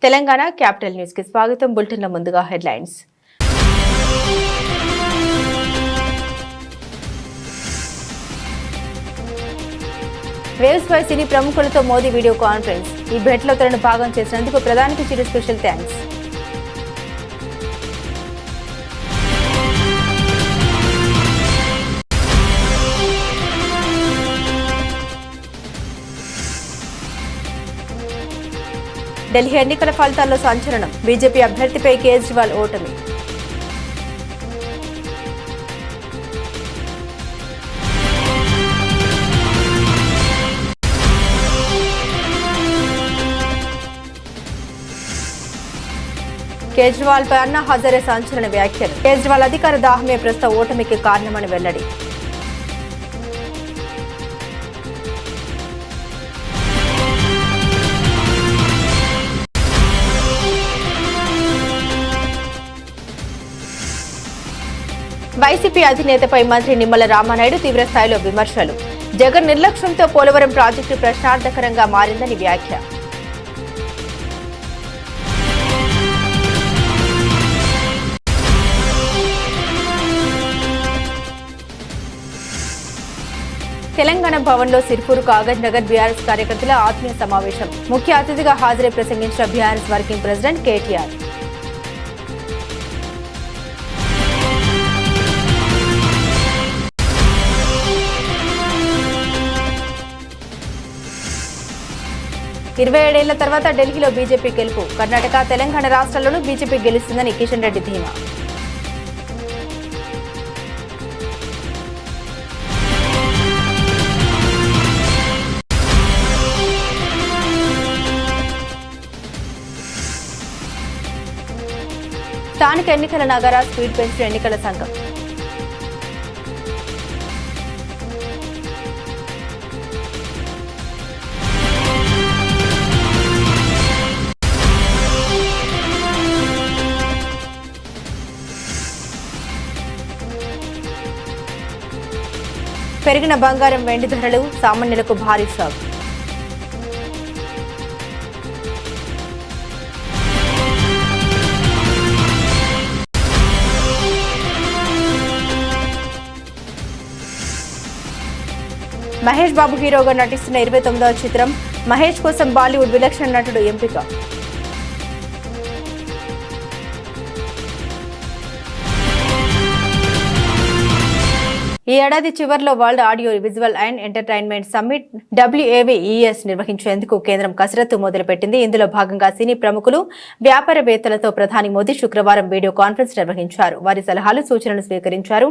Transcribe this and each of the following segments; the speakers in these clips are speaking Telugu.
తెలంగాణ క్యాపిటల్ న్యూస్ కి స్వాగతం. బులెటిన్ల ముందుగా హెడ్లైన్స్. వేవ్స్ పై సినీ ప్రముఖులతో మోదీ వీడియో కాన్ఫరెన్స్. ఈ భేటీలో తనను భాగం చేసినందుకు ప్రధానికి చిరు స్పెషల్ థ్యాంక్స్. ఢిల్లీ ఎన్నికల ఫలితాల్లో సంచలనం. బీజేపీ అభ్యర్థిపై కేజ్రీవాల్ ఓటమి. కేజ్రీవాల్ పై అన్నా హజారే సంచలన వ్యాఖ్యలు. కేజ్రీవాల్ అధికార దాహమే ప్రస్తుత ఓటమికి కారణమని వెల్లడి. వైసీపీ అధినేతపై మంత్రి నిమ్మల రామానాయుడు తీవ్రస్థాయిలో విమర్శలు. జగన్ నిర్లక్ష్యంతో పోలవరం ప్రాజెక్టు ప్రశ్నార్థకరంగా మారిందని వ్యాఖ్య. తెలంగాణ భవన్లో సిర్పూర్ కాగజ్ నగర్ బీఆర్ఎస్ కార్యకర్తల ఆత్మీయ సమావేశం. ముఖ్య అతిథిగా హాజరై ప్రసంగించిన బీఆర్ఎస్ వర్కింగ్ ప్రెసిడెంట్ కేటీఆర్. ఇరవై 27 ఏళ్ల తర్వాత ఢిల్లీలో బీజేపీ గెలుపు. కర్ణాటక, తెలంగాణ రాష్ట్రాల్లోనూ బీజేపీ గెలుస్తుందని కిషన్ రెడ్డి ధీమా. స్థానిక ఎన్నికల నగర స్పీడ్ పెంచిన ఎన్నికల సంఘం. పెరిగిన బంగారం వెండి ధరలు సామాన్యులకు భారీ షాక్. మహేష్ బాబు హీరోగా నటిస్తున్న 29వ చిత్రం. మహేష్ కోసం బాలీవుడ్ విలక్షణ నటుడు ఎంపిక. ఈ ఏడాది చివరిలో world audio visual and entertainment summit WAVES నిర్వహించేందుకు కేంద్రం కసరత్తు మొదలుపెట్టింది. ఇందులో భాగంగా సినీ ప్రముఖులు, వ్యాపారవేత్తలతో ప్రధాని మోదీ శుక్రవారం వీడియో కాన్ఫరెన్స్ నిర్వహించారు. వారి సలహాలు, సూచనలు స్వీకరించారు.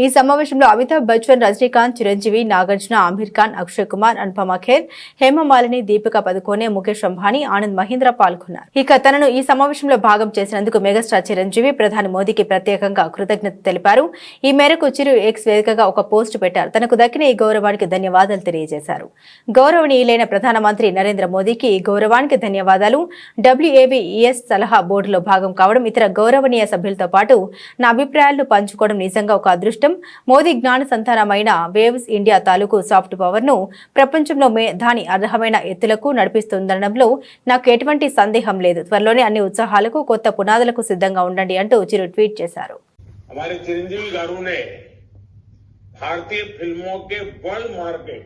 ఈ సమావేశంలో అమితాబ్ బచ్చన్, రజనీకాంత్, చిరంజీవి, నాగార్జున, ఆమిర్ ఖాన్, అక్షయ్ కుమార్, అనుపమ ఖేర్, హేమమాలిని, దీపికా పదుకోనే, ముఖేష్ అంబానీ, ఆనంద్ మహీంద్ర పాల్గొన్నారు. ఇక తనను ఈ సమావేశంలో భాగం చేసినందుకు మెగాస్టార్ చిరంజీవి ప్రధాని మోదీకి ప్రత్యేకంగా కృతజ్ఞత తెలిపారు. ఈ మేరకు చిరు ఎక్స్ వేదికగా ఒక పోస్ట్ పెట్టారు. తనకు దక్కిన ఈ గౌరవానికి ధన్యవాదాలు తెలియజేశారు. గౌరవనీయులైన ప్రధానమంత్రి నరేంద్ర మోదీకి ఈ గౌరవానికి ధన్యవాదాలు. WAVES సలహా బోర్డులో భాగం కావడం, ఇతర గౌరవనీయ సభ్యులతో పాటు నా అభిప్రాయాలను పంచుకోవడం నిజంగా ఒక అదృష్టం. మోదీ జ్ఞాన సంతానమైన వేవ్స్ ఇండియా తాలూకు సాఫ్ట్ పవర్ ను ప్రపంచంలో దాని అర్హమైన ఎత్తులకు నడిపిస్తుందనడంలో నాకు ఎటువంటి సందేహం లేదు. త్వరలోనే అన్ని ఉత్సాహాలకు, కొత్త పునాదులకు సిద్ధంగా ఉండండి అంటూ చిరు ట్వీట్ చేశారు. भारतीय फिल्मों के वर्ल्ड मार्केट,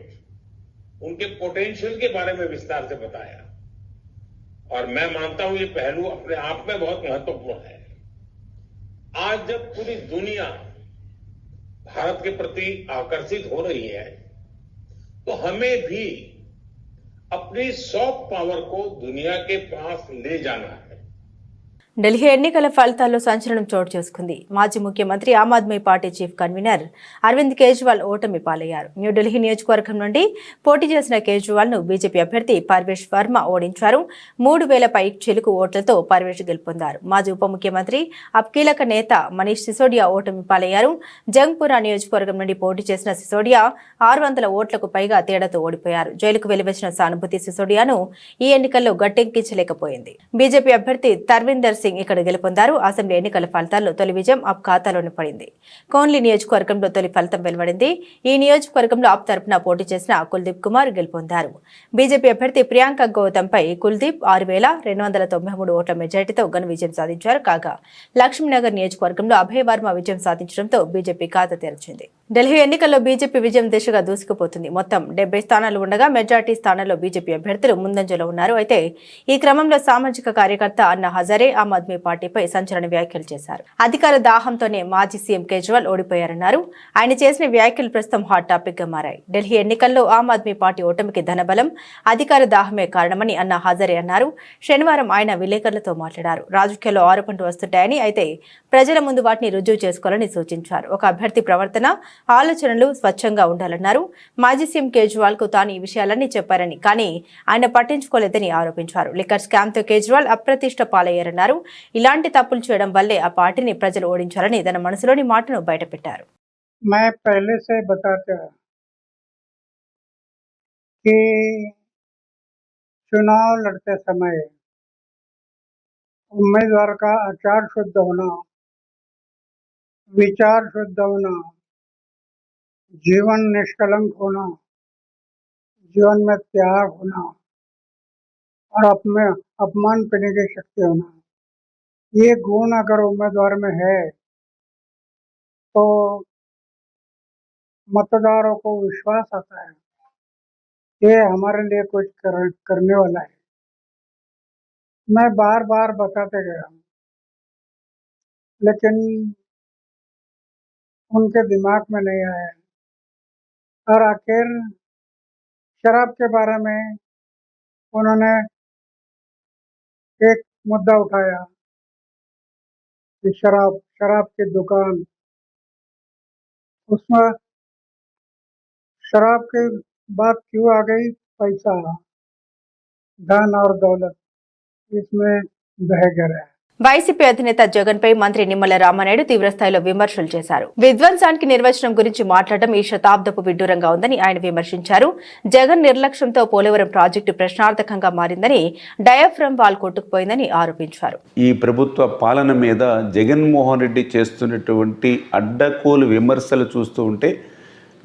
उनके पोटेंशियल के बारे में विस्तार से बताया और मैं मानता हूं ये पहलू अपने आप में बहुत महत्वपूर्ण है. आज जब पूरी दुनिया भारत के प्रति आकर्षित हो रही है तो हमें भी अपनी सॉफ्ट पावर को दुनिया के पास ले जाना है. ఢిల్లీ ఎన్నికల ఫలితాల్లో సంచలనం చోటు చేసుకుంది. మాజీ ముఖ్యమంత్రి, Aam Aadmi party chief convener Arvind Kejriwal ఓటమి పాలయ్యారు. న్యూఢిల్లీ నియోజకవర్గం నుండి పోటీ చేసిన కేజ్రీవాల్ ను బీజేపీ అభ్యర్థి పర్వేష్ వర్మ ఓడించారు. 3000 పై చిలుకు ఓట్లతో పర్వేష్ గెలుపొందారు. మాజీ ఉప ముఖ్యమంత్రి, కీలక నేత మనీష్ సిసోడియా ఓటమి పాలయ్యారు. జంగ్పురా నియోజకవర్గం నుండి పోటీ చేసిన సిసోడియా 600 ఓట్లకు పైగా తేడాతో ఓడిపోయారు. జైలుకు వెళ్లివచ్చిన సానుభూతి సిసోడియాను ఈ ఎన్నికల్లో గట్టెక్కించలేకపోయింది. బీజేపీ అభ్యర్థి తర్విందర్ సింగ్ ఇక్కడ గెలుపొందారు. అసెంబ్లీ ఎన్నికల ఫలితాల్లో తొలి విజయం ఆప్ ఖాతాలోని పడింది. కోన్లీ నియోజకవర్గంలో తొలి ఫలితం వెలువడింది. ఈ నియోజకవర్గంలో ఆప్ తరపున పోటీ చేసిన కుల్దీప్ కుమార్ గెలుపొందారు. బీజేపీ అభ్యర్థి ప్రియాంక గౌతమ్పై కుల్దీప్ 6,293 ఓట్ల మెజార్టీతో ఘన విజయం సాధించారు. కాగా లక్ష్మీనగర్ నియోజకవర్గంలో అభయ్ వర్మ విజయం సాధించడంతో బీజేపీ ఖాతా తెరిచింది. ఢిల్లీ ఎన్నికల్లో బీజేపీ విజయం దిశగా దూసుకుపోతుంది. మొత్తం 70 స్థానాలు ఉండగా మెజార్టీ స్థానాల్లో బీజేపీ అభ్యర్థులు ముందంజలో ఉన్నారు. అయితే ఈ క్రమంలో సామాజిక కార్యకర్త అన్నా హజారే ఆమ్ ఆద్మీ పార్టీపై సంచలన వ్యాఖ్యలు చేశారు. అధికార దాహంతోనే మాజీ సీఎం కేజ్రీవాల్ ఓడిపోయారన్నారు. ఆయన చేసిన వ్యాఖ్యలు ప్రస్తుతం హాట్ టాపిక్ గా మారాయి. ఢిల్లీ ఎన్నికల్లో ఆమ్ ఆద్మీ పార్టీ ఓటమికి ధనబలం, అధికార దాహమే కారణమని అన్నా హజారే అన్నారు. శనివారం ఆయన విలేకరులతో మాట్లాడారు. రాజకీయాల్లో ఆరోపణలు వస్తుంటాయని, అయితే ప్రజల ముందు వాటిని రుజువు చేసుకోవాలని సూచించారు. ఒక అభ్యర్థి ప్రవర్తన, ఆలోచనలు స్వచ్ఛంగా ఉండాలన్నారు. మాజీ సీఎం కేజ్రీవాల్ కు తాను ఈ విషయాలన్నీ చెప్పారని, కానీ ఆయన పట్టించుకోలేదని ఆరోపించారు. లిక్కర్ స్కామ్ తో కేజ్రీవాల్ అప్రతిష్ట పాలయ్యారన్నారు. ఇలాంటి తప్పులు చేయడం వల్లే ఆ పార్టీని ప్రజలు ఓడించారని తన మనసులోని మాటను బయటపెట్టారు. मैं पहले से बताता कि चुनाव लड़ते समय उम्मीदवार का आचार शुद्ध होना, विचार शुद्ध होना, जीवन निष्कलंक होना, जीवन में त्याग होना और अपने अपमान करने की शक्ति होना, ये गुण अगर उम्मीदवार में है तो मतदारों को विश्वास आता है ये हमारे लिए कुछ करने वाला है। मैं बार बार बताते गया हूँ, लेकिन उनके दिमाग में नहीं आया और आखिर शराब के बारे में उन्होंने एक मुद्दा उठाया कि शराब की दुकान, उसमें शराब की बात क्यों आ गई? पैसा, धन और दौलत इसमें बह गया। వైసీపీ అధినేత జగన్ పై మంత్రి నిమ్మల రామానాయుడు తీవ్రస్థాయిలో విమర్శలు చేశారు. విధ్వంసానికి నిర్వచనం గురించి మాట్లాడడం ఈ శతాబ్దపు విడ్డూరంగా ఉందని ఆయన విమర్శించారు. జగన్ నిర్లక్ష్యంతో పోలవరం ప్రాజెక్టు ప్రశ్నార్థకంగా మారిందని, డయాఫ్రమ్ వాల్ కొట్టుకుపోయిందని ఆరోపించారు. ఈ ప్రభుత్వ పాలన మీద జగన్మోహన్ రెడ్డి చేస్తున్నటువంటి అడ్డకోలు విమర్శలు చూస్తూ ఉంటే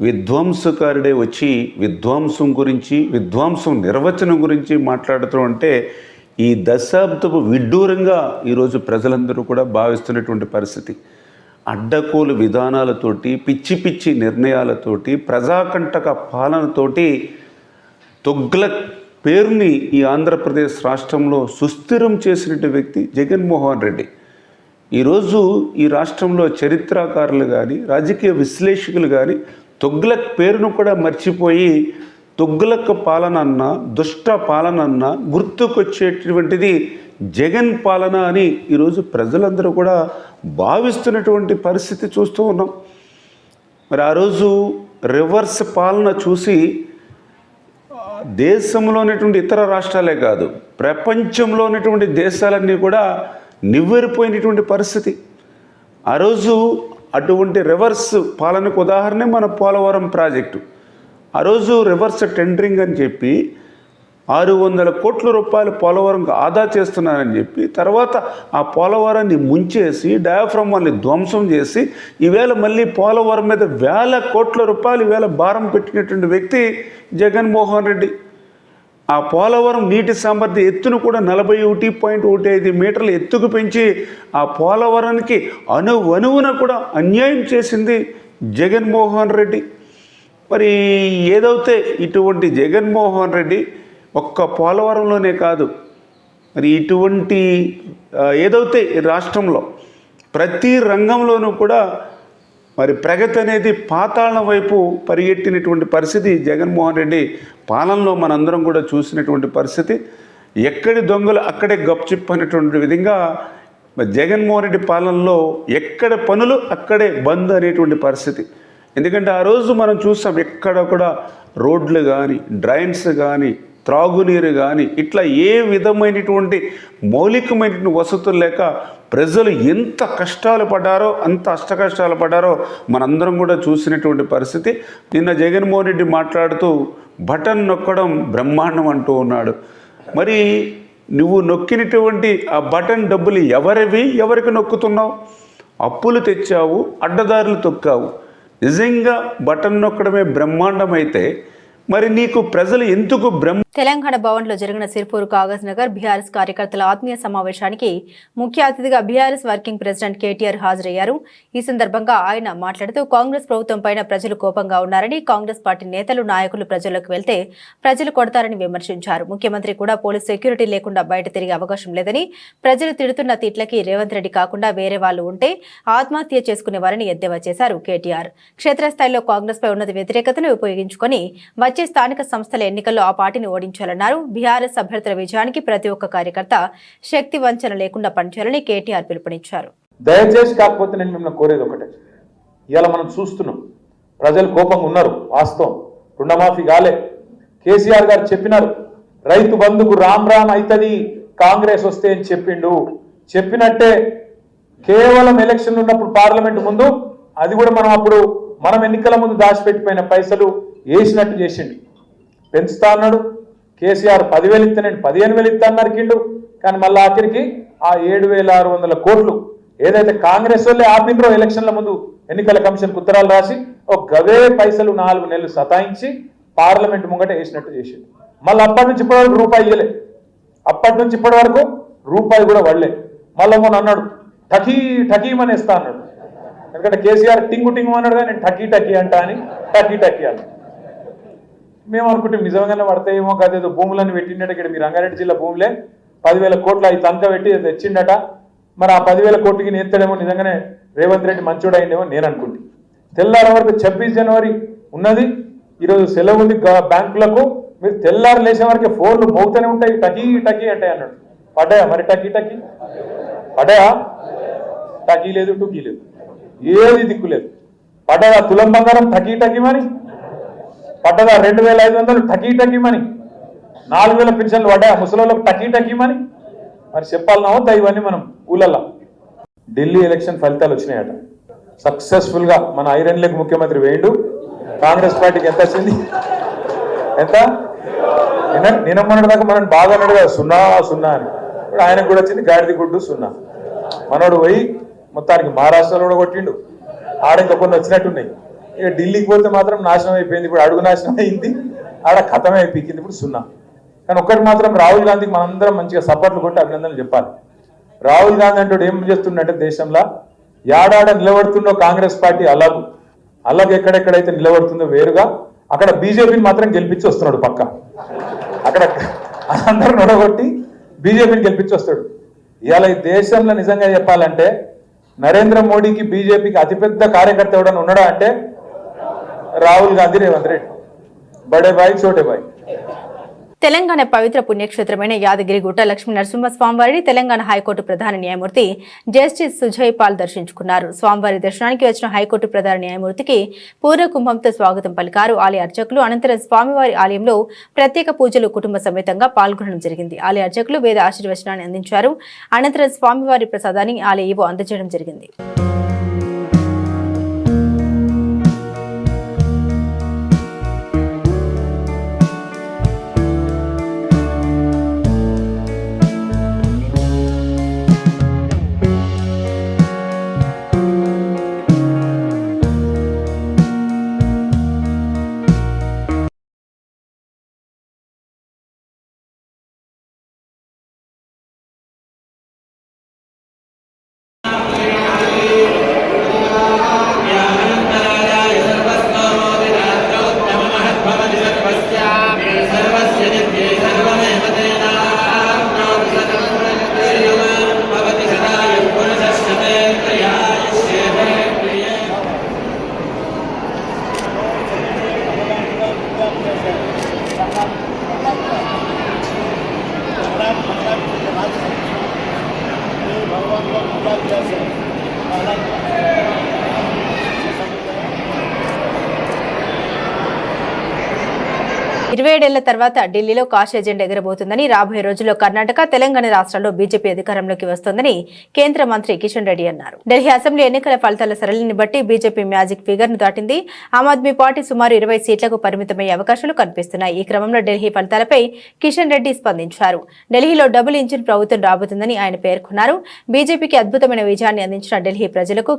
విధ్వంసకారుడే వచ్చి విధ్వంసం గురించి, విధ్వంసం నిర్వచనం గురించి మాట్లాడుతూ ఉంటే ఈ దశాబ్దపు విడ్డూరంగా ఈరోజు ప్రజలందరూ కూడా భావిస్తున్నటువంటి పరిస్థితి. అడ్డకోలు విధానాలతోటి, పిచ్చి పిచ్చి నిర్ణయాలతోటి, ప్రజాకంటక పాలనతోటి తొగ్లక్ పేరుని ఈ ఆంధ్రప్రదేశ్ రాష్ట్రంలో సుస్థిరం చేసినటువంటి వ్యక్తి జగన్మోహన్ రెడ్డి. ఈరోజు ఈ రాష్ట్రంలో చరిత్రకారులు కానీ, రాజకీయ విశ్లేషకులు కానీ తొగ్లక్ పేరును కూడా మర్చిపోయి తొగ్లక్ పాలన అన్న, దుష్ట పాలన అన్న గుర్తుకొచ్చేటువంటిది జగన్ పాలన అని ఈరోజు ప్రజలందరూ కూడా భావిస్తున్నటువంటి పరిస్థితి చూస్తూ ఉన్నాం. మరి ఆ రోజు రివర్స్ పాలన చూసి దేశంలో ఉన్నటువంటి ఇతర రాష్ట్రాలే కాదు, ప్రపంచంలో ఉన్నటువంటి దేశాలన్నీ కూడా నివ్వెరిపోయినటువంటి పరిస్థితి. ఆ రోజు అటువంటి రివర్స్ పాలనకు ఉదాహరణ మన పోలవరం ప్రాజెక్టు. ఆ రోజు రివర్స్ టెండరింగ్ అని చెప్పి 600 కోట్ల రూపాయలు పోలవరంకు ఆదా చేస్తున్నారని చెప్పి, తర్వాత ఆ పోలవరాన్ని ముంచేసి డయాఫ్రమ్ వాల్ని ధ్వంసం చేసి ఈవేళ మళ్ళీ పోలవరం మీద 1,000 కోట్ల రూపాయలు ఈవేళ భారం పెట్టినటువంటి వ్యక్తి జగన్మోహన్ రెడ్డి. ఆ పోలవరం నీటి సామర్థ్య ఎత్తును కూడా 41.15 మీటర్ల ఎత్తుకు పెంచి ఆ పోలవరానికి అణువణువున కూడా అన్యాయం చేసింది జగన్మోహన్ రెడ్డి. మరి ఏదైతే ఇటువంటి జగన్మోహన్ రెడ్డి ఒక్క పోలవరంలోనే కాదు, మరి ఇటువంటి ఏదైతే రాష్ట్రంలో ప్రతి రంగంలోనూ కూడా మరి ప్రగతి అనేది పాతాళం వైపు పరిగెట్టినటువంటి పరిస్థితి జగన్మోహన్ రెడ్డి పాలనలో మనందరం కూడా చూసినటువంటి పరిస్థితి. ఎక్కడి దొంగలు అక్కడే గప్చిప్ అనేటువంటి విధంగా జగన్మోహన్ రెడ్డి పాలనలో ఎక్కడ పనులు అక్కడే బంద్ అనేటువంటి పరిస్థితి. ఎందుకంటే ఆ రోజు మనం చూసాం ఎక్కడ కూడా రోడ్లు కానీ, డ్రైన్స్ కానీ, త్రాగునీరు కానీ ఇట్లా ఏ విధమైనటువంటి మౌలికమైనటువంటి వసతులు లేక ప్రజలు ఎంత కష్టాలు పడ్డారో, అంత అష్టకష్టాలు పడ్డారో మనందరం కూడా చూసినటువంటి పరిస్థితి. నిన్న జగన్మోహన్ రెడ్డి మాట్లాడుతూ బటన్ నొక్కడం బ్రహ్మాండం అంటూ ఉన్నాడు. మరి నువ్వు నొక్కినటువంటి ఆ బటన్ డబ్బులు ఎవరివి, ఎవరికి నొక్కుతున్నావు? అప్పులు తెచ్చావు, అడ్డదారులు తొక్కావు. నిజంగా బటన్ నొక్కడమే బ్రహ్మాండమైతే మరి నీకు ప్రజలు ఎందుకు తెలంగాణ భవన్లో జరిగిన సిర్పూర్ కాగజ్ నగర్ బీఆర్ఎస్ కార్యకర్తల ఆత్మీయ సమావేశానికి ముఖ్య అతిథిగా బీఆర్ఎస్ వర్కింగ్ ప్రెసిడెంట్ కేటీఆర్ హాజరయ్యారు. ఈ సందర్భంగా ఆయన మాట్లాడుతూ కాంగ్రెస్ ప్రభుత్వం పైన ప్రజలు కోపంగా ఉన్నారని, కాంగ్రెస్ పార్టీ నేతలు నాయకులు ప్రజల్లోకి వెళ్తే ప్రజలు కొడతారని విమర్శించారు. ముఖ్యమంత్రి కూడా పోలీస్ సెక్యూరిటీ లేకుండా బయట తిరిగే అవకాశం లేదని, ప్రజలు తిడుతున్న తిట్లకి రేవంత్ రెడ్డి కాకుండా వేరే వాళ్ళు ఉంటే ఆత్మహత్య చేసుకునేవారని ఎద్దేవా చేశారు కేటీఆర్. క్షేత్రస్థాయిలో కాంగ్రెస్ పై ఉన్నత వ్యతిరేకతను ఉపయోగించుకొని వచ్చే స్థానిక సంస్థల ఎన్నికల్లో ఆ పార్టీని ఓడించాలన్నారు. బీఆర్ఎస్ అభ్యర్థుల విజయానికి ప్రతి ఒక్క కార్యకర్త శక్తి వంచన లేకుండా పనిచేయాలని కేటీఆర్ పిలుపునిచ్చారు. దయచేసి కాకపోతే నేను మిమ్మల్ని కోరేది ఒకటే, ఇవాళ మనం చూస్తున్నాం ప్రజలు కోపంగా ఉన్నారు. వాస్తవం, రుణమాఫీ కాలే. కేసీఆర్ గారు చెప్పినారు రైతు బంధుకు రామ్ రామ్ అవుతుంది కాంగ్రెస్ వస్తే అని చెప్పిండు. చెప్పినట్టే కేవలం ఎలక్షన్లు ఉన్నప్పుడు పార్లమెంట్ ముందు అది కూడా మనం ఎన్నికల ముందు దాచిపెట్టిపోయిన పైసలు వేసినట్టు చేసిండు. పెంచుతా అన్నాడు కేసీఆర్. 10,000 ఇస్తే నేను 15,000 ఇస్తా అన్నారు కిండు. కానీ మళ్ళీ ఆఖరికి ఆ 7,600 కోట్లు ఏదైతే కాంగ్రెస్ వాళ్ళే ఆపినరో ఎలక్షన్ల ముందు ఎన్నికల కమిషన్కు ఉత్తరాలు రాసి ఒక గవే పైసలు 4 నెలలు సతాయించి పార్లమెంట్ ముంగట వేసినట్టు చేసిండు. మళ్ళీ అప్పటి నుంచి ఇప్పటి వరకు రూపాయి ఇవ్వలే. అప్పటి నుంచి ఇప్పటి వరకు రూపాయి కూడా వడలే. మళ్ళీ మొన్న అన్నాడు ఠకీమనేస్తా అన్నాడు. ఎందుకంటే కేసీఆర్ టింగు అన్నాడు కానీ నేను టకీ అంటా అని టకీ అన్నాడు. మేము అనుకుంటే నిజంగానే పడతాయేమో కాదేదో భూములను పెట్టిండట. ఇక్కడ మీ రంగారెడ్డి జిల్లా భూములే 10,000 కోట్లు అవి తంక పెట్టి తెచ్చిండట. మరి ఆ 10,000 కోట్లకి నేర్తాడేమో, నిజంగానే రేవంత్ రెడ్డి మంచోడు అయిందేమో నేను అనుకుంటే. తెల్లారి వరకు 26 జనవరి ఉన్నది, ఈరోజు సెలవు ఉంది బ్యాంకులకు. మీరు తెల్లారు లేచే వరకే ఫోన్లు మోగుతూనే ఉంటాయి, టకీ అంటాయి అన్నాడు. పడ్డాయా మరి టకీ పడ్డాయా? టకీ లేదు, టుకీ లేదు, ఏది దిక్కు లేదు. పడ్డదా తులం బంగారం టకీ మరి? పడ్డదా 2,500 టకీ మని? 4,000 పెన్షన్లు పడ్డా ముసలోళ్ళకు టకీ మని? మరి చెప్పాలన్నా వద్దా ఇవన్నీ మనం ఊళ్ళల్లో? ఢిల్లీ ఎలక్షన్ ఫలితాలు వచ్చినాయట. సక్సెస్ఫుల్గా మన ఐరన్ లెగ్ ముఖ్యమంత్రి వేయండు. కాంగ్రెస్ పార్టీకి ఎంత వచ్చింది? ఎంత? నిన్నమ్మన్నటి దాకా మనం బాగా అన్నాడు కదా 0 అని. ఇప్పుడు ఆయనకు కూడా వచ్చింది గాడిది గుడ్డు 0. మనోడు పోయి మొత్తానికి మహారాష్ట్రలో కూడా కొట్టిండు. ఆడ ఇంకా కొన్ని వచ్చినట్టున్నాయి. ఇక ఢిల్లీకి పోతే మాత్రం నాశనం అయిపోయింది. ఇప్పుడు అడుగు నాశనం అయింది, ఆడ ఖతమే అయిపోయింది. ఇప్పుడు 0. కానీ ఒక్కటి మాత్రం రాహుల్ గాంధీకి మనందరం మంచిగా సపోర్ట్లు కొట్టి అభినందనలు చెప్పాలి. రాహుల్ గాంధీ అంటే ఏం చేస్తుండే దేశంలో యాడాడ నిలబడుతుందో కాంగ్రెస్ పార్టీ అలాగే ఎక్కడెక్కడైతే నిలబడుతుందో వేరుగా అక్కడ బీజేపీని మాత్రం గెలిపించి వస్తున్నాడు. పక్క అక్కడ అందరూ నొడగొట్టి బీజేపీని గెలిపించి వస్తాడు. ఇవాళ ఈ దేశంలో నిజంగా చెప్పాలంటే నరేంద్ర మోడీకి బీజేపీకి అతిపెద్ద కార్యకర్త ఎవడన్నా ఉన్నాడా అంటే రాహుల్ గాంధీ, రేవంత్ రెడ్డి. బడే బాయ్ చోటే బాయ్. తెలంగాణ పవిత్ర పుణ్యక్షేత్రమైన యాదగిరిగుట్ట లక్ష్మీ నరసింహస్వామివారిని తెలంగాణ హైకోర్టు ప్రధాన న్యాయమూర్తి జస్టిస్ సుజయ్ పాల్ దర్శించుకున్నారు. స్వామివారి దర్శనానికి వచ్చిన హైకోర్టు ప్రధాన న్యాయమూర్తికి పూర్ణ కుంభంతో స్వాగతం పలికారు ఆలయ అర్చకులు. అనంతరం స్వామివారి ఆలయంలో ప్రత్యేక పూజలు కుటుంబ సమేతంగా పాల్గొనడం జరిగింది. ఆలయ అర్చకులు వేద ఆశీర్వచనాన్ని అందించారు. అనంతరం స్వామివారి ప్రసాదాన్ని ఆలయ ఈవో అందజేయడం జరిగింది. 27 ఏళ్ల తర్వాత ఢిల్లీలో కాష్ ఎజెండా ఎగరబోతుందని, రాబోయే రోజుల్లో కర్ణాటక, తెలంగాణ రాష్ట్రాల్లో బీజేపీ అధికారంలోకి వస్తోందని కేంద్ర మంత్రి కిషన్ రెడ్డి అన్నారు. ఢిల్లీ అసెంబ్లీ ఎన్నికల ఫలితాల సరళిని బట్టి బీజేపీ మ్యాజిక్ ఫిగర్ ను దాటింది. ఆమ్ ఆద్మీ పార్టీ సుమారు 20 సీట్లకు పరిమితమయ్యే అవకాశాలు కనిపిస్తున్నాయి. ఈ క్రమంలో ఢిల్లీ ఫలితాలపై కిషన్ రెడ్డి స్పందించారు. ఢిల్లీలో డబుల్ ఇంజిన్ ప్రభుత్వం రాబోతుందని ఆయన పేర్కొన్నారు. బీజేపీకి అద్భుతమైన విజయాన్ని అందించిన ఢిల్లీ ప్రజలకు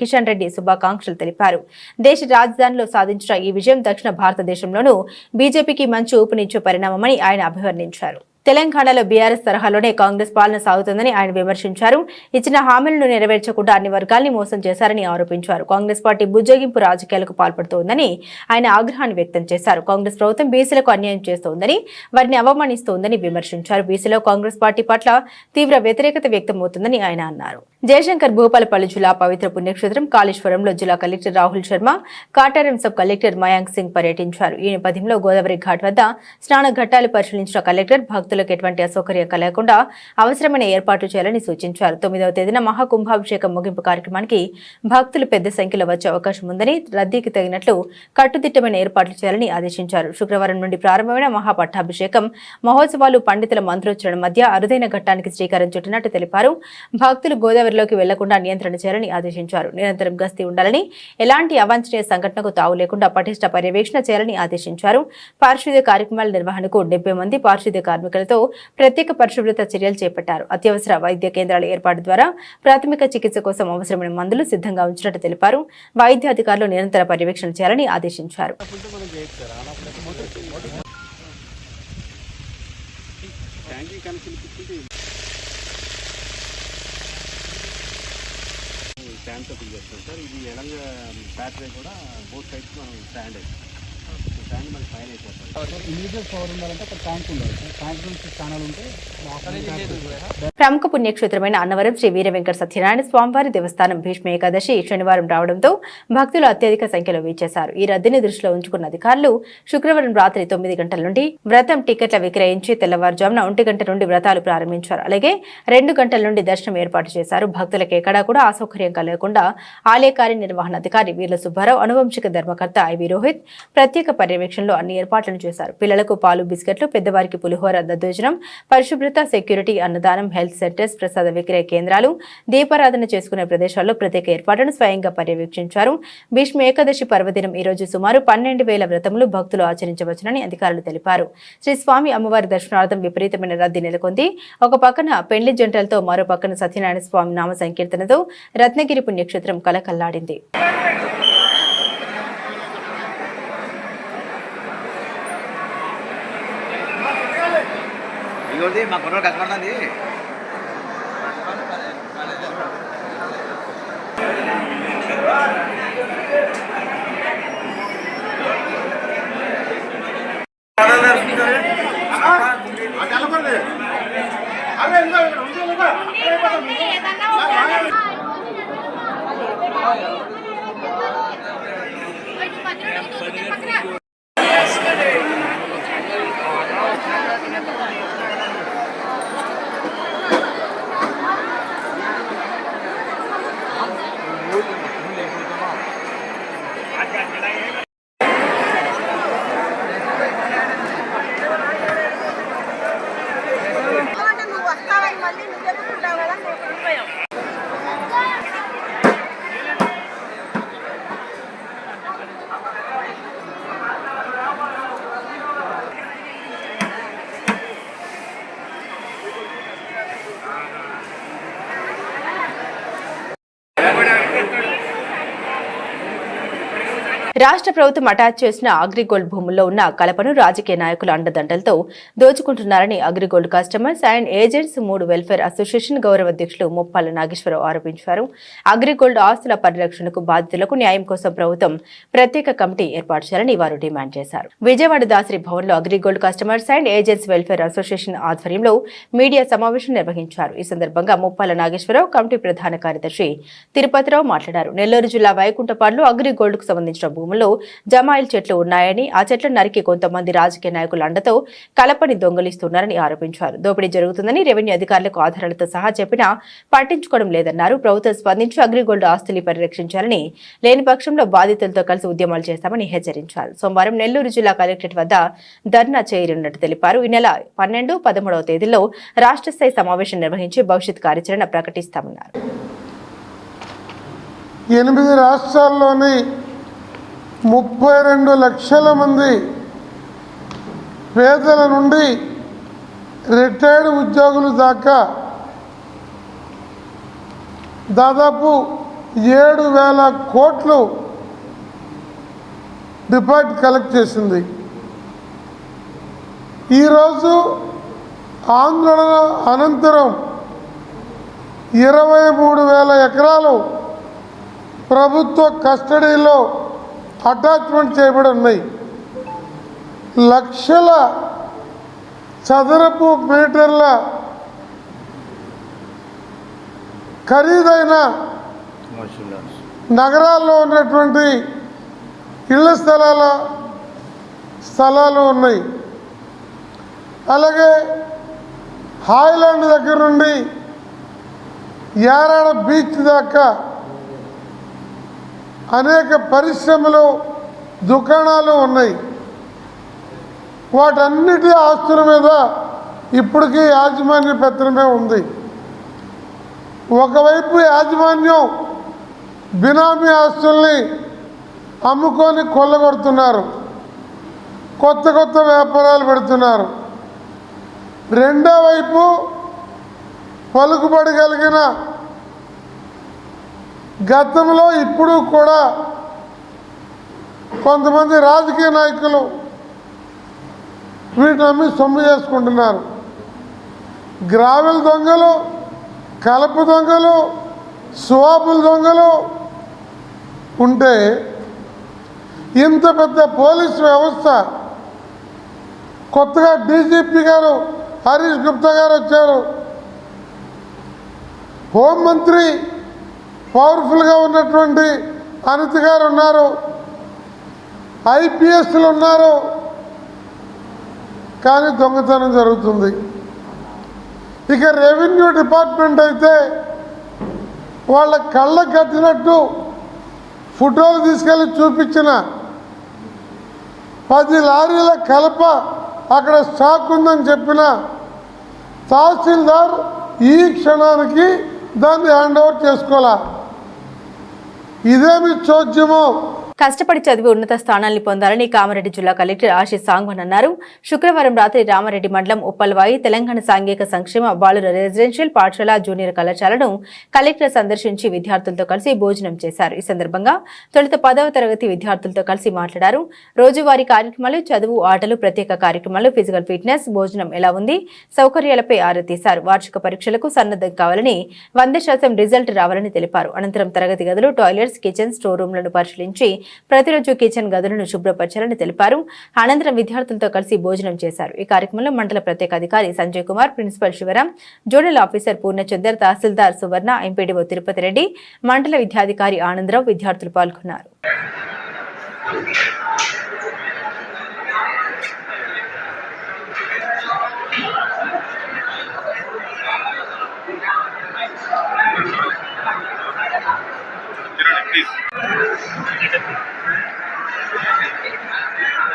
కిషన్ రెడ్డి శుభాకాంక్షలు తెలిపారు. దేశ రాజధానిలో సాధించిన ఈ విజయం దక్షిణ భారతదేశంలోనూ బీజేపీకి మంచి ఊపునిచ్చే పరిణామమని ఆయన అభివర్ణించారు. తెలంగాణలో బీఆర్ఎస్ తరహాలోనే కాంగ్రెస్ పాలన సాగుతుందని ఆయన విమర్శించారు. ఇచ్చిన హామీలను నెరవేర్చకుండా అన్ని వర్గాల్ని మోసం చేశారని ఆరోపించారు. కాంగ్రెస్ పార్టీ బుజ్జగింపు రాజకీయాలకు పాల్పడుతోందని ఆయన ఆగ్రహాన్ని వ్యక్తం చేశారు. కాంగ్రెస్ ప్రభుత్వం బీసీలకు అన్యాయం చేస్తోందని, వారిని అవమానిస్తోందని విమర్శించారు. బీసీలో కాంగ్రెస్ పార్టీ పట్ల తీవ్ర వ్యతిరేకత వ్యక్తమవుతుందని ఆయన అన్నారు. జయశంకర్ భూపాలపల్లి జిల్లా పవిత్ర పుణ్యక్షేత్రం కాళేశ్వరంలో జిల్లా collector Rahul Sharma, Kataram sub collector Mayank Singh పర్యటించారు. ఈ నేపథ్యంలో గోదావరి ఘాట్ వద్ద స్నాన ఘట్టాలు పరిశీలించిన కలెక్టర్ భక్తులకు ఎటువంటి అసౌకర్యం కలగకుండా అవసరమైన ఏర్పాట్లు చేయాలని సూచించారు. 9వ తేదీన మహాకుంభాభిషేకం ముగింపు కార్యక్రమానికి భక్తులు పెద్ద సంఖ్యలో వచ్చే అవకాశం ఉందని, రద్దీకి తగినట్లు కట్టుదిట్టమైన ఏర్పాట్లు చేయాలని ఆదేశించారు. శుక్రవారం నుండి ప్రారంభమైన మహాపట్టాభిషేకం మహోత్సవాలు పండితుల మంత్రోచ్చరణ మధ్య అరుదైన ఘట్టానికి శ్రీకారం చుట్టినట్టు తెలిపారు. భక్తులు గోదావరిలోకి వెళ్లకుండా నియంత్రణ చేయాలని ఆదేశించారు. నిరంతరం గస్తీ ఉండాలని, ఎలాంటి అవాంఛనీయ సంఘటనకు తావు లేకుండా పటిష్ట పర్యవేక్షణ చేయాలని ఆదేశించారు. పారిశుద్ధ్య కార్యక్రమాల నిర్వహణకు 70 మంది పారిశుద్ధ్య కార్మికులతో ప్రత్యేక పరిశుభ్రత చర్యలు చేపట్టారు. అత్యవసర వైద్య కేంద్రాల ఏర్పాటు ద్వారా ప్రాథమిక చికిత్స కోసం అవసరమైన మందులు సిద్ధంగా ఉంచినట్టు తెలిపారు. వైద్య అధికారులు నిరంతర పర్యవేక్షణ చేయాలని ఆదేశించారు. ట్యాంక్తో ఫిల్ చేస్తాం సార్. ఇది ఎడంగ బ్యాటరీ కూడా బోత్ సైడ్స్ మనం స్టాండ్ అవుతుంది. ట్యాంక్ మనకి ఫైన్ అయిపోతుంది. ఇండివిజువల్ పవర్ ఉండాలంటే ఒక ట్యాంక్ ఉండాలి. ట్యాంక్ నుంచి ఛానల్ ఉంటే ప్రముఖ పుణ్యక్షేత్రమైన అన్నవరం శ్రీ వీర వెంకట సత్యనారాయణ స్వామివారి దేవస్థానం భీష్మ ఏకాదశి శనివారం రావడంతో భక్తులు అత్యధిక సంఖ్యలో వీచేశారు. ఈ రద్దీని దృష్టిలో ఉంచుకున్న అధికారులు శుక్రవారం రాత్రి 9 గంటల నుండి వ్రతం టికెట్ల విక్రయించి తెల్లవారుజామున 1 గంట నుండి వ్రతాలు ప్రారంభించారు. అలాగే 2 గంటల నుండి దర్శనం ఏర్పాటు చేశారు. భక్తులకు ఎక్కడా కూడా అసౌకర్యం కలగకుండా ఆలయ కార్యనిర్వహణాధికారి వీర్ల సుబ్బారావు, అనువంశిక ధర్మకర్త ఐవి రోహిత్ ప్రత్యేక పర్యవేక్షణలో అన్ని ఏర్పాట్లను చేశారు. పిల్లలకు పాలు, బిస్కెట్లు, పెద్దవారికి పులిహోర, దద్దోజనం, పరిశుభ్రత, సెక్యూరిటీ, అన్నదానం, హెల్త్ సెంటర్స్, ప్రసాద విక్రయ కేంద్రాలు, దీపారాధన చేసుకునే ప్రదేశాల్లో ప్రత్యేక ఏర్పాట్లను స్వయంగా పర్యవేక్షించారు. భీష్మ ఏకాదశి పర్వదినం ఈ రోజు సుమారు 12,000 వ్రతములు భక్తులు ఆచరించవచ్చునని అధికారులు తెలిపారు. శ్రీ స్వామి అమ్మవారి దర్శనార్థం విపరీతమైన రద్దీ నెలకొంది. ఒక పక్కన పెండ్లి జంటలతో, మరో పక్కన సత్యనారాయణ స్వామి నామ సంకీర్తనతో రత్నగిరి పుణ్యక్షేత్రం కలకల్లాడింది. మా కుర్రోడు కష్టపడుతుంది. రాష్ట్ర ప్రభుత్వం అటాచ్ చేసిన అగ్రిగోల్డ్ భూముల్లో ఉన్న కలపను రాజకీయ నాయకుల అండదండలతో దోచుకుంటున్నారని AgriGold customers and agents 3 welfare association గౌరవ అధ్యక్షులు ముప్పాల నాగేశ్వరరావు ఆరోపించారు. అగ్రిగోల్డ్ ఆస్తుల పరిరక్షణకు బాధితులకు న్యాయం కోసం ప్రభుత్వం ప్రత్యేక కమిటీ ఏర్పాటు చేయాలని వారు డిమాండ్ చేశారు. విజయవాడ దాసరి భవన్లో AgriGold customers and agents welfare association ఆధ్వర్యంలో మీడియా సమావేశం నిర్వహించారు. ఈ సందర్భంగా ముప్పాల నాగేశ్వరరావు, కమిటీ ప్రధాన కార్యదర్శి తిరుపతిరావు మాట్లాడారు. నెల్లూరు జిల్లా వైకుంఠపాడులో అగ్రిగోల్డ్ కు సంబంధించిన భూములు భూముల్లో జమాయిల్ చెట్లు ఉన్నాయని, ఆ చెట్లను నరికి కొంతమంది రాజకీయ నాయకుల అండతో కలపని దొంగలిస్తున్నారని ఆరోపించారు. దోపిడీ జరుగుతుందని రెవెన్యూ అధికారులకు ఆధారాలతో సహా చెప్పినా పట్టించుకోవడం లేదన్నారు. ప్రభుత్వం స్పందించి అగ్రిగోల్డ్ ఆస్తులు పరిరక్షించాలని, లేని పక్షంలో బాధితులతో కలిసి ఉద్యమాలు చేస్తామని హెచ్చరించారు. సోమవారం నెల్లూరు జిల్లా కలెక్టరేట్ వద్ద ధర్నా చేయనున్నట్టు తెలిపారు. ఈ నెల 12, 13వ తేదీల్లో రాష్ట్ర స్థాయి సమావేశం నిర్వహించి భవిష్యత్ కార్యాచరణ ప్రకటిస్తామన్నారు. 8 రాష్ట్రాల్లోని 32 లక్షల మంది పేదల నుండి రిటైర్డ్ ఉద్యోగులు దాకా దాదాపు 7,000 కోట్లు డిపాజిట్ కలెక్ట్ చేసింది. ఈరోజు ఆందోళన అనంతరం 23,000 ఎకరాలు ప్రభుత్వ కస్టడీలో అటాచ్మెంట్ చేయబడి ఉన్నాయి. లక్షల చదరపు మీటర్ల ఖరీదైన నగరాల్లో ఉన్నటువంటి ఇళ్ల స్థలాలు ఉన్నాయి. అలాగే హాయ్లాండ్ దగ్గర నుండి యారాడ బీచ్ దాకా అనేక పరిశ్రమలు, దుకాణాలు ఉన్నాయి. వాటన్నిటి ఆస్తుల మీద ఇప్పటికీ యాజమాన్య పత్రమే ఉంది. ఒకవైపు యాజమాన్యం బినామీ ఆస్తుల్ని అమ్ముకొని కొల్లగొడుతున్నారు, కొత్త కొత్త వ్యాపారాలు పెడుతున్నారు. రెండో వైపు పలుకుబడి కలిగిన, గతంలో ఇప్పుడు కూడా కొంతమంది రాజకీయ నాయకులు వీటిని అమ్మి సొమ్ము చేసుకుంటున్నారు. గ్రావెల్ దొంగలు, కలప దొంగలు, స్వాపుల దొంగలు ఉంటే ఇంత పెద్ద పోలీస్ వ్యవస్థ, కొత్తగా డీజీపీ గారు హరీష్ గుప్తా గారు వచ్చారు, హోంమంత్రి పవర్ఫుల్గా ఉన్నటువంటి అనిత గారు ఉన్నారు, ఐపీఎస్లు ఉన్నారు, కానీ దొంగతనం జరుగుతుంది. ఇక రెవెన్యూ డిపార్ట్మెంట్ అయితే వాళ్ళ కళ్ళకు కట్టినట్టు ఫోటోలు తీసుకెళ్ళి చూపించిన 10 లారీల కలప అక్కడ స్టాక్ ఉందని చెప్పిన తహసీల్దార్ ఈ క్షణానికి దాన్ని హ్యాండ్ ఓవర్ చేసుకోవాలా. ఇదేమి చోద్యమో. కష్టపడి చదివి ఉన్నత స్థానాన్ని పొందాలని కామారెడ్డి జిల్లా కలెక్టర్ ఆశీష్ సాంగ్వన్ అన్నారు. శుక్రవారం రాత్రి రామారెడ్డి మండలం ఉప్పల్వాయి తెలంగాణ సాంఘిక సంక్షేమ బాలుర రెసిడెన్షియల్ పాఠశాల జూనియర్ కళాశాలను కలెక్టర్ సందర్శించి విద్యార్థులతో కలిసి భోజనం చేశారు. ఈ సందర్భంగా తొలుత 10వ తరగతి విద్యార్థులతో కలిసి మాట్లాడారు. రోజువారీ కార్యక్రమాలు, చదువు, ఆటలు, ప్రత్యేక కార్యక్రమాలు, ఫిజికల్ ఫిట్నెస్, భోజనం ఎలా ఉంది, సౌకర్యాలపై ఆరా తీశారు. వార్షిక పరీక్షలకు సన్నద్ధం కావాలని, 100% రిజల్ట్ రావాలని తెలిపారు. అనంతరం తరగతి గదులు, టాయిలెట్స్, కిచెన్, స్టోర్ రూమ్లను పరిశీలించి ప్రతిరోజు కిచెన్ గదులను శుభ్రపరచాలని తెలిపారు. అనంతరం విద్యార్థులతో కలిసి భోజనం చేశారు. ఈ కార్యక్రమంలో మండల ప్రత్యేక అధికారి Sanjay Kumar, principal Shivram, zonal officer Purnachandar, తహసీల్దార్ సువర్ణ, ఎంపీడీఓ తిరుపతి రెడ్డి, మండల విద్యాధికారి ఆనందరావు విద్యార్థులు పాల్గొన్నారు.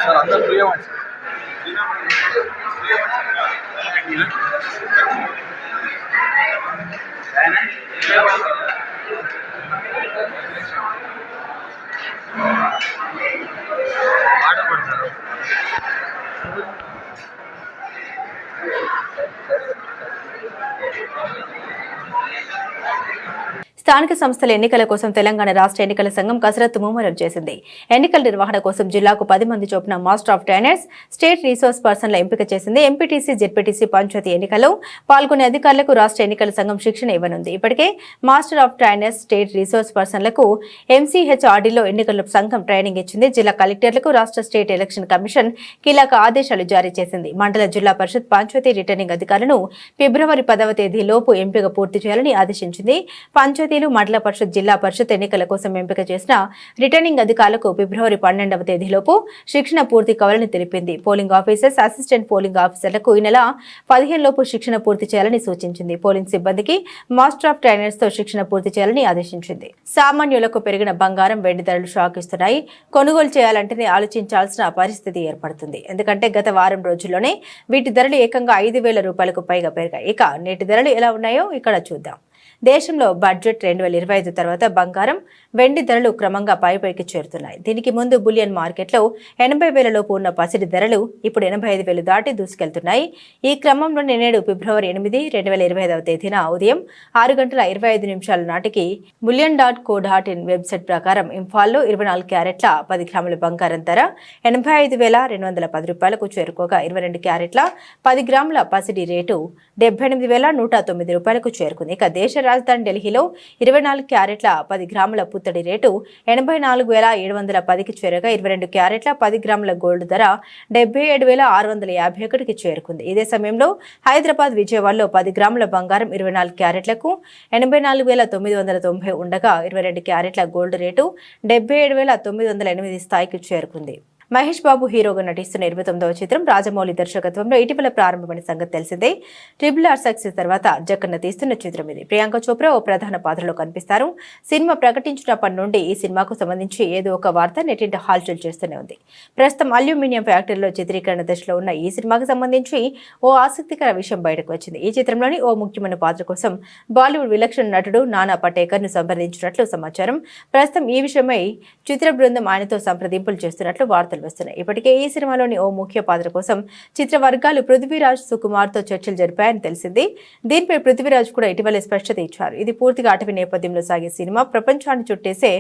సార్ అందరూ ఫ్రీ అవ్వండి. ఆర్డర్ పడతారు. స్థానిక సంస్థల ఎన్నికల కోసం తెలంగాణ రాష్ట్ర ఎన్నికల సంఘం కసరత్తు ముమ్మరం చేసింది. ఎన్నికల నిర్వహణ కోసం జిల్లాకు 10 మంది చొప్పున master of trainers, state resource పర్సన్ల ఎంపిక చేసింది. ఎంపీటీసీ, జెడ్పీటీసీ, పంచాయతీ ఎన్నికల్లో పాల్గొనే అధికారులకు రాష్ట్ర ఎన్నికల సంఘం శిక్షణ ఇవ్వనుంది. ఇప్పటికే master of trainers, state resource పర్సన్లకు MCHRDలో ఎన్నికల సంఘం ట్రైనింగ్ ఇచ్చింది. జిల్లా కలెక్టర్లకు రాష్ట్ర స్టేట్ ఎలక్షన్ కమిషన్ కీలక ఆదేశాలు జారీ చేసింది. మండల జిల్లా పరిషత్, పంచాయతీ రిటర్నింగ్ అధికారులను ఫిబ్రవరి 10వ తేదీలోపు ఎంపిక పూర్తి చేయాలని ఆదేశించింది. పంచాయతీ పంచాయతీలు మండల పరిషత్ జిల్లా పరిషత్ ఎన్నికల కోసం ఎంపిక చేసిన రిటర్నింగ్ అధికారులకు ఫిబ్రవరి 12వ తేదీలోపు శిక్షణ పూర్తి కావాలని తెలిపింది. పోలింగ్ ఆఫీసర్స్, అసిస్టెంట్ పోలింగ్ ఆఫీసర్లకు ఈ నెల 15 లోపు శిక్షణ పూర్తి చేయాలని సూచించింది. పోలింగ్ సిబ్బందికి మాస్టర్ ఆఫ్ ట్రైనర్స్ తో శిక్షణ పూర్తి చేయాలని ఆదేశించింది. సామాన్యులకు పెరిగిన బంగారం, వెండి ధరలు షాక్ ఇస్తున్నాయి. కొనుగోలు చేయాలంటేనే ఆలోచించాల్సిన పరిస్థితి ఏర్పడుతుంది. ఎందుకంటే గత వారం రోజుల్లోనే వీటి ధరలు ఏకంగా 5,000 రూపాయలకు పైగా పెరిగాయి. ఇక నేటి ధరలు ఎలా ఉన్నాయో ఇక్కడ చూద్దాం. దేశంలో బడ్జెట్ 2025 తర్వాత బంగారం, వెండి ధరలు క్రమంగా పైకి చేరుతున్నాయి. దీనికి ముందు బులియన్ మార్కెట్లో 80,000 లోపు ఉన్న పసిడి ధరలు ఇప్పుడు 85,000 దాటి దూసుకెళ్తున్నాయి. ఈ క్రమంలో నేడు ఫిబ్రవరి 8, 2025 తేదీన ఉదయం 6:25 నాటికి bullion.co.in వెబ్సైట్ ప్రకారం ఇంఫాల్లో 24 క్యారెట్ల 10 గ్రాముల బంగారం ధర 85,210 రూపాయలకు చేరుకోగా 22 క్యారెట్ల 10 గ్రాముల పసిడి రేటు 78,109 రూపాయలకు చేరుకుంది. ఇక దేశ రాజధాని ఢిల్లీలో 24 క్యారెట్ల 10 గ్రాముల పుత్తడి రేటు 84,710కి చేరగా 22 క్యారెట్ల 10 గ్రాముల గోల్డ్ ధర 77,651కి చేరుకుంది. ఇదే సమయంలో హైదరాబాద్, విజయవాడలో 10 గ్రాముల బంగారం 24 క్యారెట్లకు 84,990 ఉండగా 22 క్యారెట్ల గోల్డ్ రేటు 77,908 స్థాయికి చేరుకుంది. మహేష్ బాబు హీరోగా నటిస్తున్న 29వ చిత్రం రాజమౌళి దర్శకత్వంలో ఇటీవల ప్రారంభమైన సంగతి తెలిసిందే. RRR సక్సెస్ తర్వాత జక్కన్న తీస్తున్న చిత్రం ఇది. ప్రియాంక చోప్రా ఓ ప్రధాన పాత్రలో కనిపిస్తారు. సినిమా ప్రకటించినప్పటి నుండి ఈ సినిమాకు సంబంధించి ఏదో ఒక వార్త నెట్టింట హాల్చల్ చేస్తూనే ఉంది. ప్రస్తుతం అల్యూమినియం ఫ్యాక్టరీలో చిత్రీకరణ దశలో ఉన్న ఈ సినిమాకు సంబంధించి ఓ ఆసక్తికర విషయం బయటకు వచ్చింది. ఈ చిత్రంలోని ఓ ముఖ్యమైన పాత్ర కోసం బాలీవుడ్ విలక్షణ నటుడు నానా పటేకర్ ను సంప్రదించినట్లు సమాచారం. ప్రస్తుతం ఈ విషయమై చిత్ర బృందం ఆయనతో సంప్రదింపులు చేస్తున్నట్లు వార్తలు వస్తున్నాయి. ఇప్పటికే ఈ సినిమాలోని ఓ ముఖ్య పాత్ర కోసం చిత్ర వర్గాలు పృథ్వీరాజ్, సుకుమార్ తో చర్చలు జరిపాయని తెలిసింది. దీనిపై పృథ్వీరాజ్ కూడా ఇటీవల స్పష్టత ఇచ్చారు. ఇది పూర్తిగా అటవీ నేపథ్యంలో సాగే సినిమా, ప్రపంచాన్ని చుట్టేసే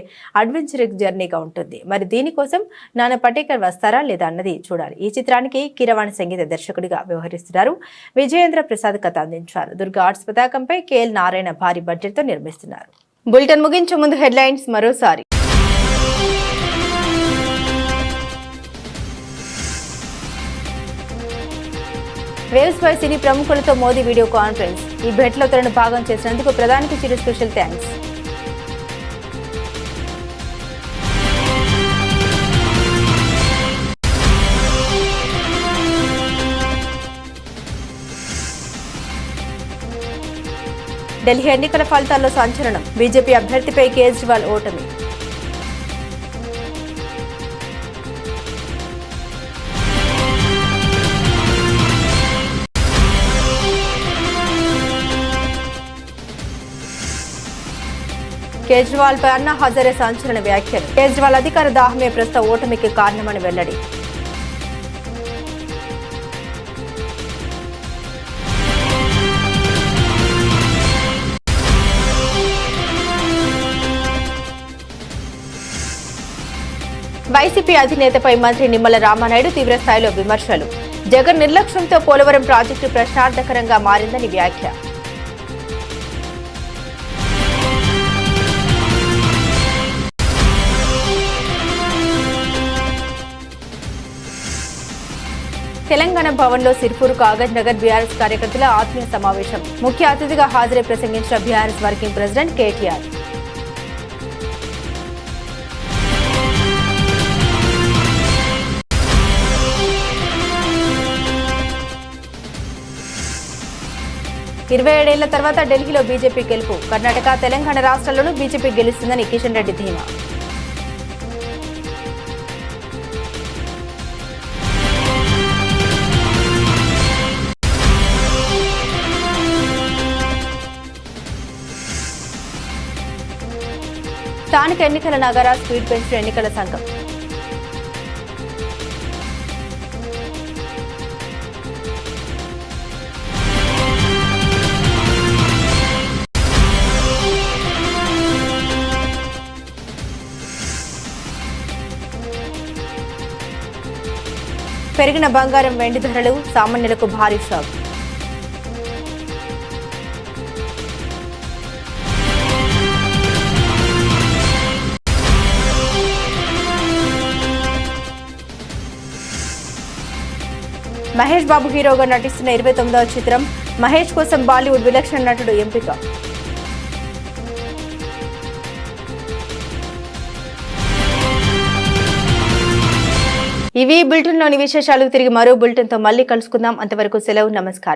అడ్వెంచరస్ జర్నీగా ఉంటుంది. మరి దీనికోసం నానా పటేకర్ వస్తారా లేదా అన్నది చూడాలి. ఈ చిత్రానికి కీరవాణి సంగీత దర్శకుడిగా వ్యవహరిస్తున్నారు. విజయేంద్ర ప్రసాద్ కథ అందించారు. దుర్గా ఆర్ట్స్ పతాకంపై KL నారాయణ భారీ బడ్జెట్ తో నిర్మిస్తున్నారు. బులెటిన్ ముగించే ముందు హెడ్లైన్స్ మరోసారి. వేవ్స్ పై సినీ ప్రముఖులతో మోదీ వీడియో కాన్ఫరెన్స్. ఈ భేటీలో తనను భాగం చేసినందుకు ప్రధానికి చిరు స్పెషల్ థ్యాంక్స్. ఢిల్లీ ఎన్నికల ఫలితాల్లో సంచలనం. బీజేపీ అభ్యర్థిపై కేజ్రీవాల్ ఓటమి. కేజ్రీవాల్ పై అన్నా హజారే సంచలన వ్యాఖ్యలు. కేజ్రీవాల్ అధికార దాహమే ప్రస్తుత ఓటమికి కారణమని వెల్లడి. వైసీపీ అధినేతపై మంత్రి నిమ్మల రామానాయుడు తీవ్రస్థాయిలో విమర్శలు. జగన్ నిర్లక్ష్యంతో పోలవరం ప్రాజెక్టు ప్రశ్నార్థకరంగా మారిందని వ్యాఖ్య. తెలంగాణ భవన్లో సిర్పూర్, కాగజ్ నగర్ బీఆర్ఎస్ కార్యకర్తల ఆత్మీయ సమావేశం. ముఖ్య అతిథిగా హాజరై ప్రసంగించిన బీఆర్ఎస్ వర్కింగ్ ప్రెసిడెంట్ కేటీఆర్. ఇరవై 27 ఏళ్ల తర్వాత ఢిల్లీలో బీజేపీ గెలుపు. కర్ణాటక, తెలంగాణ రాష్ట్రాల్లోనూ బీజేపీ గెలుస్తుందని కిషన్ రెడ్డి ధీమా. స్థానిక ఎన్నికల నగర స్పీడ్ పెంచిన ఎన్నికల సంఘం. పెరిగిన బంగారం, వెండి ధరలు సామాన్యులకు భారీ షాక్. మహేష్ బాబు హీరోగా నటిస్తున్న 29వ చిత్రం. మహేష్ కోసం బాలీవుడ్ విలక్షణ నటుడు ఎంపిక. ఇవి బులెటిన్లోని విశేషాలు. తిరిగి మరో బులెటిన్తో మళ్ళీ కలుసుకుందాం. అంతవరకు సెలవు. నమస్కారం.